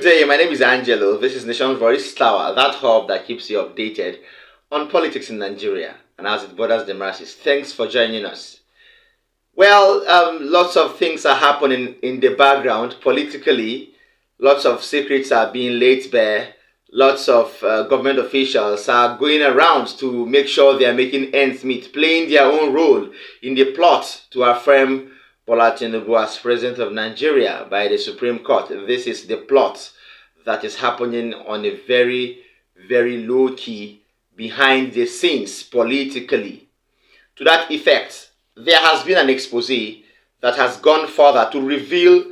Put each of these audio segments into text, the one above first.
Good day, my name is Angelo. This is Nation's Voice Tower, that hub that keeps you updated on politics in Nigeria and as it borders the masses. Thanks for joining us. Well, lots of things are happening in the background politically. Lots of secrets are being laid bare. Lots of government officials are going around to make sure they are making ends meet, playing their own role in the plot to affirm Bola Tinibu as president of Nigeria by the Supreme Court. This is the plot that is happening on a very, very low key, behind the scenes politically. To that effect, there has been an expose that has gone further to reveal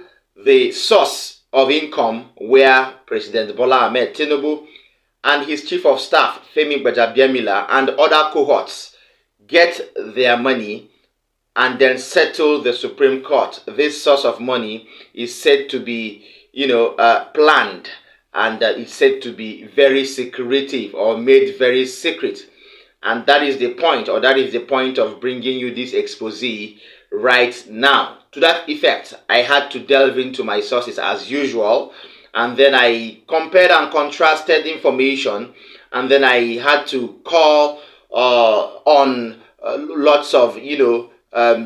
the source of income where President Bola Tinibu and his chief of staff, Gbajabiamila, and other cohorts get their money and then settle the Supreme Court. This source of money is said to be, planned, and it's said to be very secretive or made very secret. And that is the point, or that is the point of bringing you this expose right now. To that effect, I had to delve into my sources as usual, and then I compared and contrasted information, and then I had to call on lots of,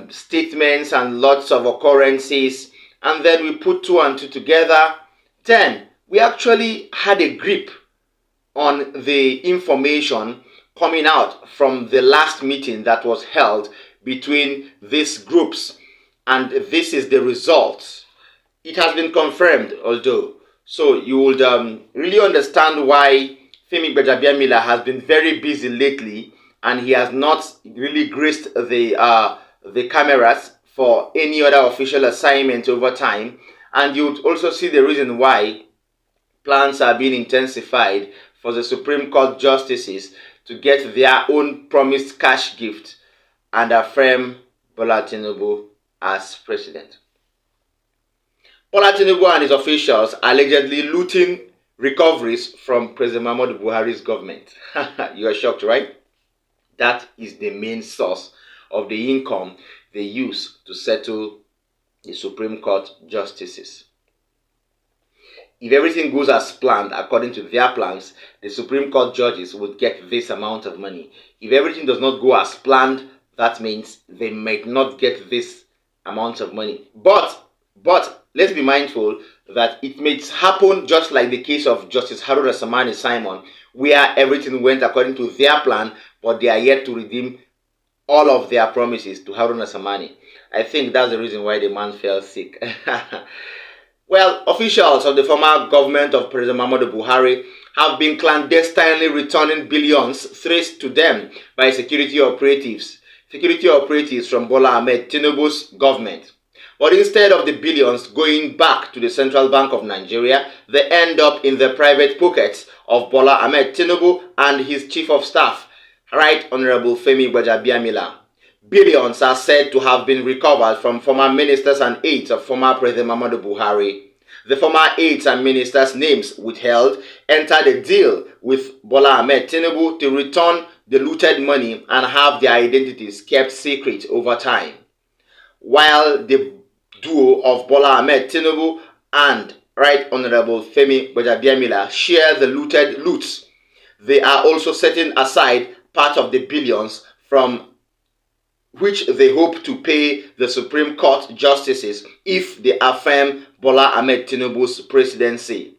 statements and lots of occurrences, and then we put two and two together. Then we actually had a grip on the information coming out from the last meeting that was held between these groups, and this is the result. It has been confirmed, although, so you would really understand why Gbajabiamila has been very busy lately, and he has not really graced the cameras for any other official assignment over time. And you would also see the reason why plans are being intensified for the Supreme Court justices to get their own promised cash gift and affirm Bola Tinibu as president. Bola Tinibu and his officials allegedly looting recoveries from President Muhammadu Buhari's government. You are shocked, right? That is the main source of the income they use to settle the Supreme Court justices. If everything goes as planned, according to their plans, the Supreme Court judges would get this amount of money. If everything does not go as planned, that means they might not get this amount of money. But let's be mindful that it may happen just like the case of Justice Haruna Samani Simon, where everything went according to their plan, but they are yet to redeem all of their promises to Haruna Samani. I think that's the reason why the man fell sick. Well, officials of the former government of President Muhammadu Buhari have been clandestinely returning billions traced to them by security operatives from Bola Tinubu's government. But instead of the billions going back to the Central Bank of Nigeria, they end up in the private pockets of Bola Tinubu and his chief of staff, Right Honorable Gbajabiamila. Billions are said to have been recovered from former ministers and aides of former President Muhammadu Buhari. The former aides and ministers' names withheld entered a deal with Bola Tinubu to return the looted money and have their identities kept secret over time. While the duo of Bola Tinubu and Right Honorable Gbajabiamila share the looted loots, they are also setting aside part of the billions from which they hope to pay the Supreme Court justices if they affirm Bola Tinubu's presidency.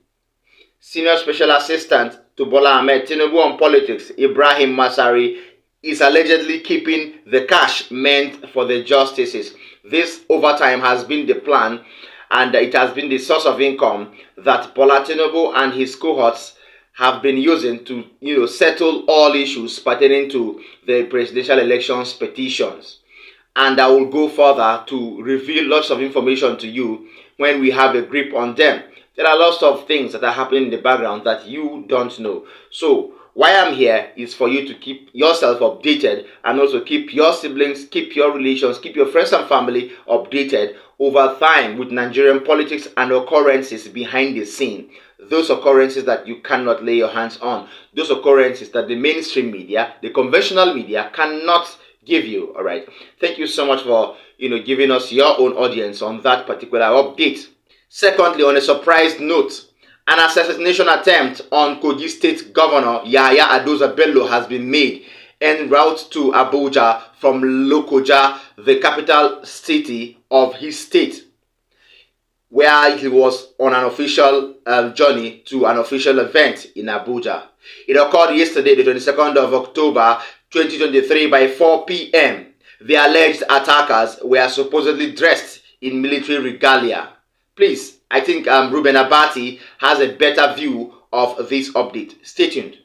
Senior Special Assistant to Bola Tinubu on politics, Ibrahim Masari, is allegedly keeping the cash meant for the justices. This over time has been the plan, and it has been the source of income that Bola Tinibu and his cohorts have been using to settle all issues pertaining to the presidential elections petitions. And I will go further to reveal lots of information to you when we have a grip on them. There are lots of things that are happening in the background that you don't know. So why I'm here is for you to keep yourself updated and also keep your siblings, keep your relations, keep your friends and family updated over time with Nigerian politics and occurrences behind the scene. Those occurrences that you cannot lay your hands on. Those occurrences that the mainstream media, the conventional media cannot give you. All right. Thank you so much for giving us your own audience on that particular update. Secondly, on a surprise note, An assassination attempt on Kogi State Governor Yahaya Adoza Bello has been made en route to Abuja from Lokoja, the capital city of his state, where he was on an official journey to an official event in Abuja. It occurred yesterday, the 22nd of October 2023 by 4 p.m. The alleged attackers were supposedly dressed in military regalia. Please, I think Ruben Abati has a better view of this update. Stay tuned.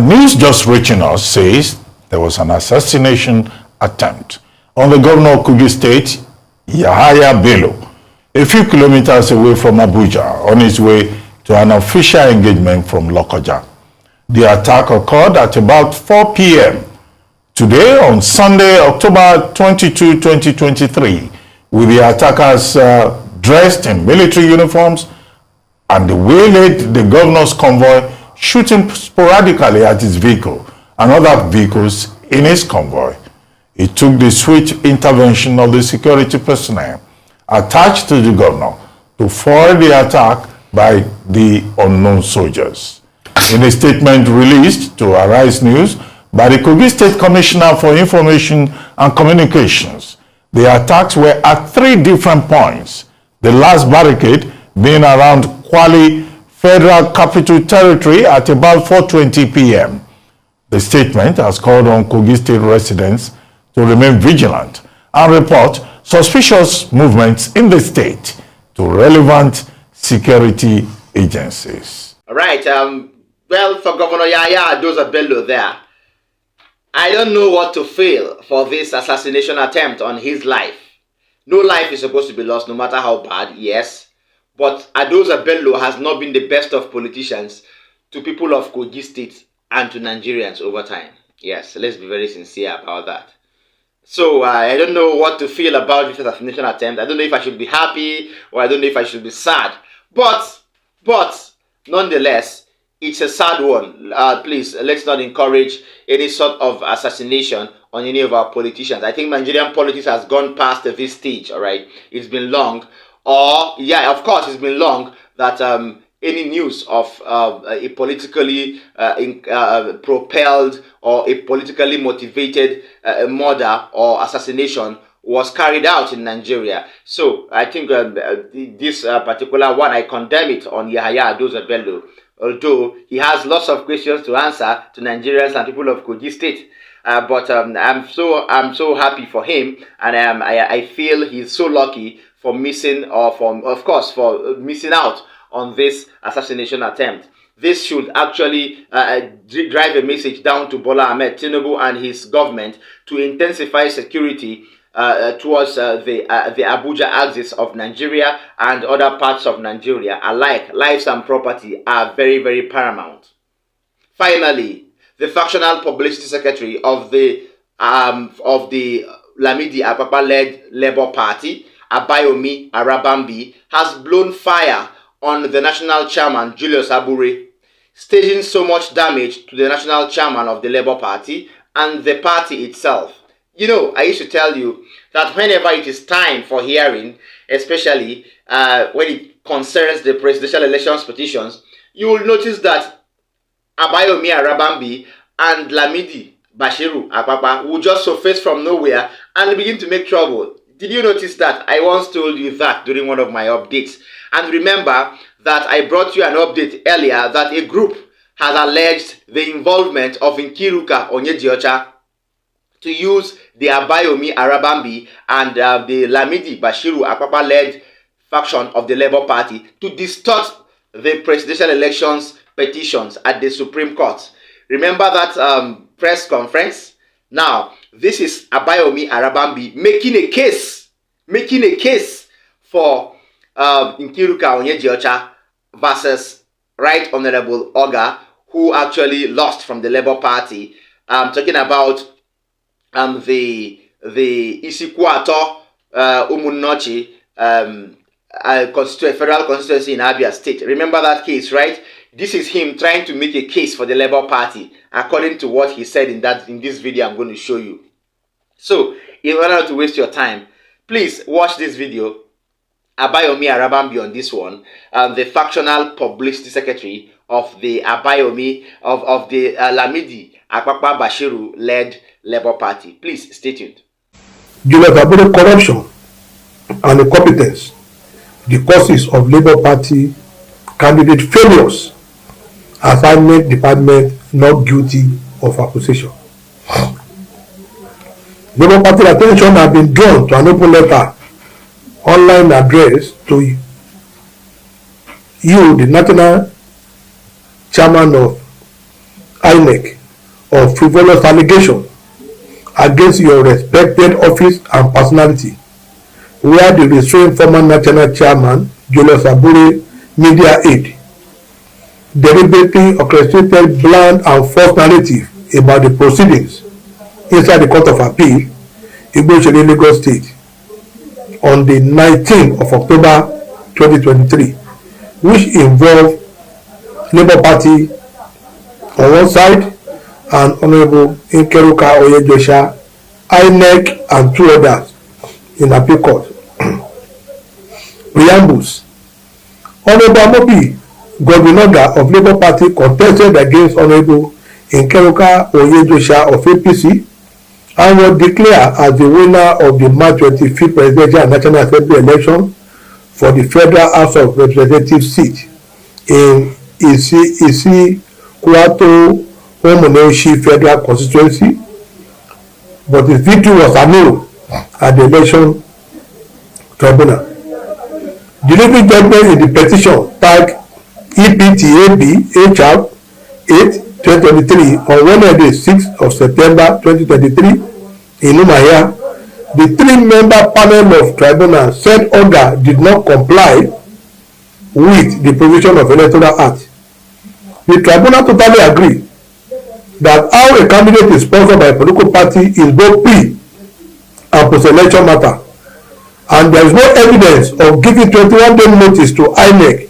News just reaching us says there was an assassination attempt on the governor of Kogi State, Yahaya Bello, a few kilometers away from Abuja, on his way to an official engagement from Lokoja. The attack occurred at about 4 p.m. today on Sunday, October 22, 2023, with the attackers dressed in military uniforms, and they waylaid the governor's convoy, shooting sporadically at his vehicle and other vehicles in his convoy. It took the swift intervention of the security personnel attached to the governor to foil the attack by the unknown soldiers. In a statement released to Arise News by the Kogi State Commissioner for Information and Communications, the attacks were at 3 different points, the last barricade being around Kwali Federal Capital Territory at about 4:20 p.m. The statement has called on Kogi State residents to remain vigilant and report suspicious movements in the state to relevant security agencies. All right, well, for Governor Yahaya Adoza Bello there, I don't know what to feel for this assassination attempt on his life. No life is supposed to be lost, no matter how bad, yes. But Adoza Bello has not been the best of politicians to people of Kogi State and to Nigerians over time. Yes, let's be very sincere about that. So I don't know what to feel about this assassination attempt. I don't know if I should be happy or I don't know if I should be sad. But nonetheless, it's a sad one. Please, let's not encourage any sort of assassination on any of our politicians. I think Nigerian politics has gone past this stage, all right? It's been long. Yeah, of course, it's been long that any news of a politically propelled or a politically motivated murder or assassination was carried out in Nigeria. So I think this particular one, I condemn it on Yahaya Adoza Bello, although he has lots of questions to answer to Nigerians and people of Kogi State. But I'm so happy for him, and I feel he's so lucky for missing for missing out on this assassination attempt. This should actually drive a message down to Bola Ahmed Tinibu and his government to intensify security towards the Abuja axis of Nigeria and other parts of Nigeria alike. Lives and property are very, very paramount. Finally, the factional publicity secretary of the Lamidi Apapa-led Labour Party, Gbajabiamila Arabambi, has blown fire on the national chairman Julius Abure, staging so much damage to the national chairman of the Labour Party and the party itself. You know, I used to tell you that whenever it is time for hearing, especially when it concerns the presidential elections petitions, you will notice that Gbajabiamila Arabambi and Lamidi Bashiru Apapa will just surface from nowhere and begin to make trouble. Did you notice that? I once told you that during one of my updates. And remember that I brought you an update earlier that a group has alleged the involvement of Nkiruka Onyediocha to use the Gbajabiamila Arabambi and the Lamidi Bashiru Apapa-led faction of the Labour Party to distort the presidential elections petitions at the Supreme Court. Remember that press conference? Now, this is Gbajabiamila Arabambi making a case for Nkiruka Onyediocha versus Right Honorable Oga, who actually lost from the Labour Party. Talking about the Isikwato Umunnochi federal constituency in Abia State. Remember that case, right? This is him trying to make a case for the Labour Party, according to what he said in this video I'm going to show you. So, in order not to waste your time, please watch this video Abayomi Arabambi on this one, the factional publicity secretary of the Abayomi of the Lamidi Akpakpa Bashiru led Labour Party. Please stay tuned. Gbajabiamila corruption and incompetence, the causes of Labour Party candidate failures, assignment department not guilty of accusation. Labour Party attention has been drawn to an open letter online address to you, the national chairman of INEC, of frivolous allegation against your respected office and personality, where the restrained former national chairman, Julius Abure, media aide, deliberately orchestrated bland and false narrative about the proceedings inside the Court of Appeal, Igboshele, Lagos State, on the 19th of October 2023, which involved Labour Party on one side and Honourable Nkeruka Oyedosha, INEC, and two others in appeal court. Preambles. Honourable Amobi Godwinoga of Labour Party contested against Honourable Nkeruka Oyedosha of APC and was declared as the winner of the March 25th Presidential and National Assembly election for the Federal House of Representatives seat in Isi Kwato Omoneoshi Federal Constituency, but his victory was annulled at the election tribunal. Delivering judgment in the petition tagged EPTAB HR 8/2023 on Wednesday 6th of September 2023 in Umuahia, the three-member panel of tribunal said Oga did not comply with the provision of Electoral Act. The tribunal totally agreed that how a candidate is sponsored by a political party is both pre and post-election matter, and there is no evidence of giving 21-day notice to INEC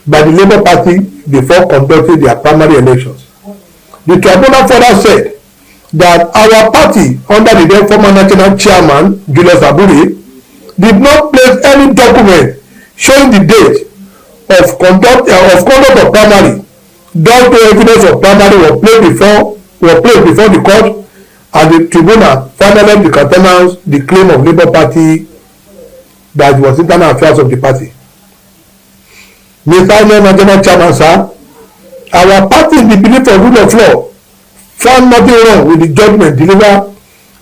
by the Labour Party before conducting their primary elections. The tribunal further said that our party, under the then former national chairman Julius Abure, did not place any document showing the date of conduct of primary, though no evidence of primary was placed before the court, and the tribunal finally decountenanced the claim of Labour Party that it was internal affairs of the party. Mr. National Chairman, sir, our party, in the belief of rule of law, found nothing wrong with the judgment delivered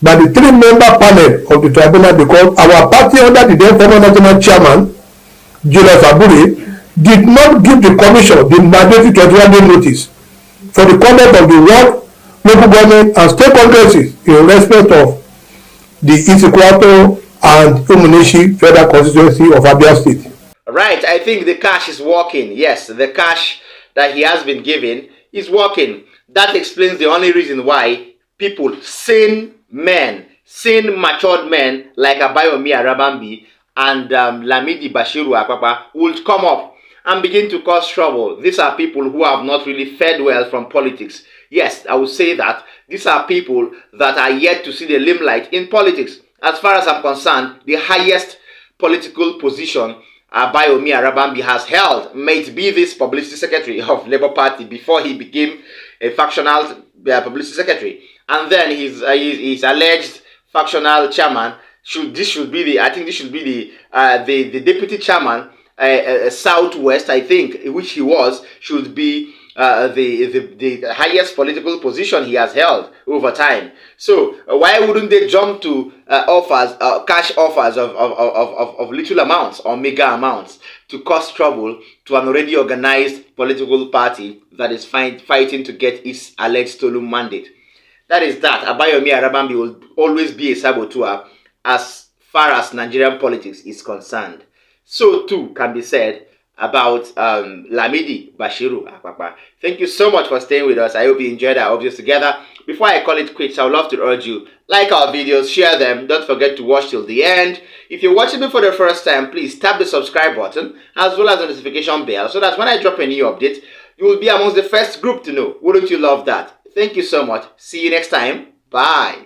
by the three-member panel of the tribunal, because our party, under the then former national chairman Julius Abure, did not give the commission the mandatory 21-day notice for the conduct of the work, local government and state congresses in respect of the Isikwato and Umuneshi Federal Constituency of Abia State. Right, I think the cash is working. Yes, the cash that he has been given is working. That explains the only reason why people, sane matured men like Abayomi Arabambi and Lamidi Bashiru Akpakpa would come up and begin to cause trouble. These are people who have not really fared well from politics. Yes, I would say that these are people that are yet to see the limelight in politics. As far as I'm concerned, the highest political position Abayomi Arabambi has held might be this publicity secretary of Labour Party before he became a factional publicity secretary, and then his alleged factional chairman should be the deputy chairman, Southwest, I think, which he was, should be the highest political position he has held over time. So why wouldn't they jump to cash offers of little amounts or mega amounts to cause trouble to an already organized political party that is fighting to get its alleged stolen mandate? That is that. Abayomi Arabambi will always be a saboteur as far as Nigerian politics is concerned. So too can be said about Lamidi Bashiru Akpakpa. Thank you so much for staying with us. I hope you enjoyed our videos together. Before I call it quits, I would love to urge you, like our videos, share them, don't forget to watch till the end. If you're watching me for the first time, please tap the subscribe button as well as the notification bell so that when I drop a new update, you will be amongst the first group to know. Wouldn't you love that? Thank you so much. See you next time. Bye.